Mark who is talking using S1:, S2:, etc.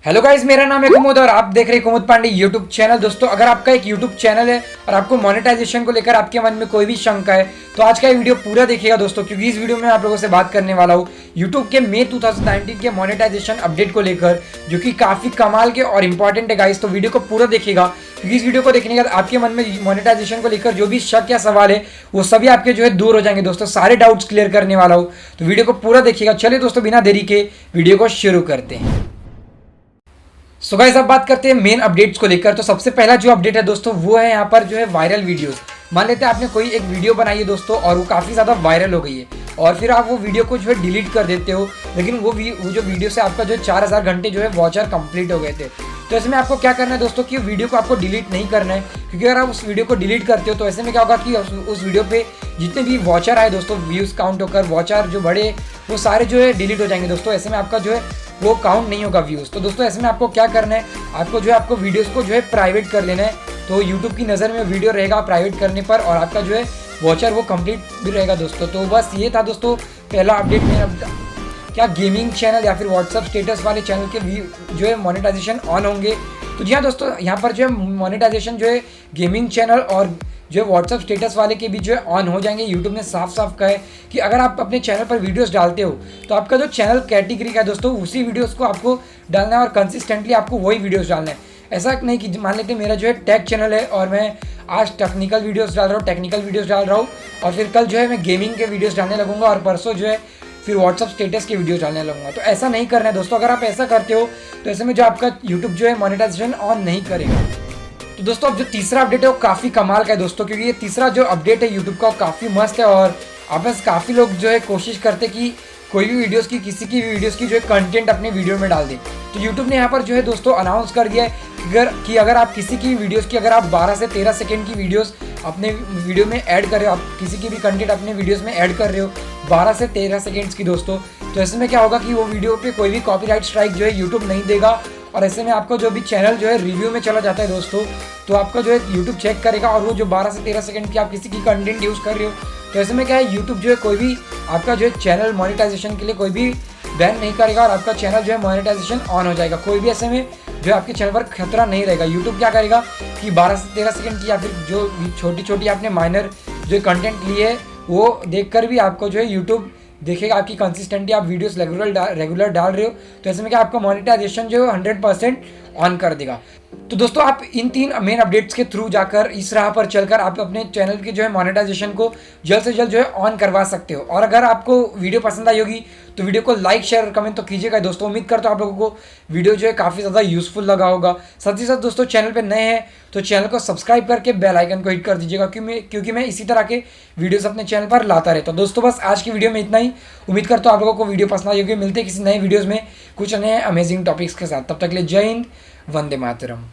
S1: Hello guys, मेरा नाम है कुमुद और आप देख रहे हैं कुमुद पांडे यूट्यूब चैनल। दोस्तों, अगर आपका एक यूट्यूब चैनल है और आपको मोनेटाइजेशन को लेकर आपके मन में कोई भी शंका है तो आज का ये वीडियो पूरा देखिएगा दोस्तों, क्योंकि इस वीडियो में आप लोगों से बात करने वाला हूँ यूट्यूब के मई 2019 के मोनेटाइजेशन अपडेट को लेकर, जो कि काफी कमाल के और इंपॉर्टेंट है गाइस। तो वीडियो को पूरा देखिएगा, क्योंकि इस वीडियो को देखने के बाद आपके मन में मोनेटाइजेशन को लेकर जो भी शक या सवाल है वो सभी आपके जो है दूर हो जाएंगे दोस्तों। सारे डाउट्स क्लियर करने वाला हूँ, तो वीडियो को पूरा देखिएगा। चलिए दोस्तों, बिना देरी के वीडियो को शुरू करते हैं। सो गाइस, अब बात करते हैं मेन अपडेट्स को लेकर। तो सबसे पहला जो अपडेट है दोस्तों वो है यहाँ पर जो है वायरल वीडियोस। मान लेते हैं आपने कोई एक वीडियो बनाई है दोस्तों और वो काफ़ी ज़्यादा वायरल हो गई है और फिर आप वो वीडियो को जो है डिलीट कर देते हो, लेकिन वो जो वीडियो से आपका जो है 4000 घंटे जो है वॉचर कंप्लीट हो गए थे। तो ऐसे में आपको क्या करना है दोस्तों कि वीडियो को आपको डिलीट नहीं करना है, क्योंकि अगर आप उस वीडियो को डिलीट करते हो तो ऐसे में क्या होगा कि उस वीडियो पे जितने भी वॉचर आए दोस्तों, व्यूज़ काउंट होकर वॉचर जो बड़े वो सारे जो है डिलीट हो जाएंगे दोस्तों। ऐसे में आपका जो है वो काउंट नहीं होगा व्यूज़। तो दोस्तों ऐसे में आपको क्या करना है, आपको जो है आपको वीडियोस को जो है प्राइवेट कर लेना है। तो यूट्यूब की नज़र में वीडियो रहेगा प्राइवेट करने पर और आपका जो है वॉचर वो कंप्लीट भी रहेगा दोस्तों। तो बस ये था दोस्तों पहला अपडेट में। क्या गेमिंग चैनल या फिर व्हाट्सअप स्टेटस वाले चैनल के जो है मोनेटाइजेशन ऑन होंगे? तो जी हाँ दोस्तों, यहाँ पर जो है मोनेटाइजेशन जो है गेमिंग चैनल और जो व्हाट्सअप स्टेटस वाले के भी जो है ऑन हो जाएंगे। यूट्यूब ने साफ साफ कहा है कि अगर आप अपने चैनल पर वीडियोस डालते हो तो आपका जो चैनल कैटेगरी का है दोस्तों उसी वीडियोस को आपको डालना है और कंसिस्टेंटली आपको वही वीडियोस डालना है। ऐसा नहीं कि मान लेते मेरा जो है टेक चैनल है और मैं आज टेक्निकल वीडियोस डाल रहा हूँ, टेक्निकल वीडियोस डाल रहा हूँ और फिर कल जो है मैं गेमिंग के वीडियोस डालने लगूंगा और परसों जो है फिर व्हाट्सअप स्टेटस के वीडियोस डालने लगूंगा। तो ऐसा नहीं करना है दोस्तों। अगर आप ऐसा करते हो तो ऐसे में जो आपका यूट्यूब जो है मोनेटाइजेशन ऑन नहीं करेगा। तो दोस्तों अब जो तीसरा अपडेट है वो काफ़ी कमाल का है दोस्तों, क्योंकि ये तीसरा जो अपडेट है यूट्यूब का वो काफ़ी मस्त है और आप बस काफ़ी लोग जो है कोशिश करते कि कोई भी वीडियोस की किसी की भी वीडियोस की जो है कंटेंट अपने वीडियो में डाल दें। तो यूट्यूब ने यहाँ पर जो है दोस्तों अनाउंस कर दिया है कि अगर आप किसी की वीडियोस की अगर आप 12 से 13 सेकेंड की वीडियोस अपने वीडियो में ऐड कर रहे हो, आप किसी की भी कंटेंट अपने वीडियोस में ऐड कर रहे हो 12 से 13 सेकेंड्स की दोस्तों, तो ऐसे में क्या होगा कि वो वीडियो पे कोई भी कॉपीराइट स्ट्राइक जो है यूट्यूब नहीं देगा और ऐसे में आपका जो भी चैनल जो है रिव्यू में चला जाता है दोस्तों, तो आपका जो है यूट्यूब चेक करेगा और वो जो 12 से 13 सेकंड की आप किसी की कंटेंट यूज़ कर रहे हो तो ऐसे में क्या है यूट्यूब जो है कोई भी आपका जो है चैनल मोनेटाइजेशन के लिए कोई भी बैन नहीं करेगा और आपका चैनल जो है मोनेटाइजेशन ऑन हो जाएगा। कोई भी ऐसे में जो है आपके चैनल पर खतरा नहीं रहेगा। यूट्यूब क्या करेगा कि 12 से 13 सेकंड की या फिर जो छोटी छोटी आपने माइनर जो कंटेंट ली है वो देखकर भी आपको जो है यूट्यूब देखेगा आपकी कंसिस्टेंटली आप वीडियोस रेगुलर डाल रहे हो, तो ऐसे में क्या आपका मोनेटाइजेशन जो है 100% ऑन कर देगा। तो दोस्तों आप इन 3 मेन अपडेट्स के थ्रू जाकर इस राह पर चलकर आप अपने चैनल के जो है मोनेटाइजेशन को जल्द से जल्द जो है ऑन करवा सकते हो। और अगर आपको वीडियो पसंद आई होगी तो वीडियो को लाइक शेयर और कमेंट तो कीजिएगा दोस्तों। उम्मीद करता हूँ आप लोगों को वीडियो जो है काफ़ी ज़्यादा यूजफुल लगा होगा। साथ ही साथ दोस्तों चैनल पर नए हैं तो चैनल को सब्सक्राइब करके बेल आइकन को हिट कर दीजिएगा, क्योंकि मैं इसी तरह के वीडियोस अपने चैनल पर लाता रहता हूँ। दोस्तों बस आज की वीडियो में इतना ही। उम्मीद करता हूँ आप लोगों को वीडियो पसंद आई होगी। मिलते हैं किसी नए वीडियोज़ में कुछ नए अमेजिंग टॉपिक्स के साथ। तब तक के लिए जय हिंद, वंदे मातरम।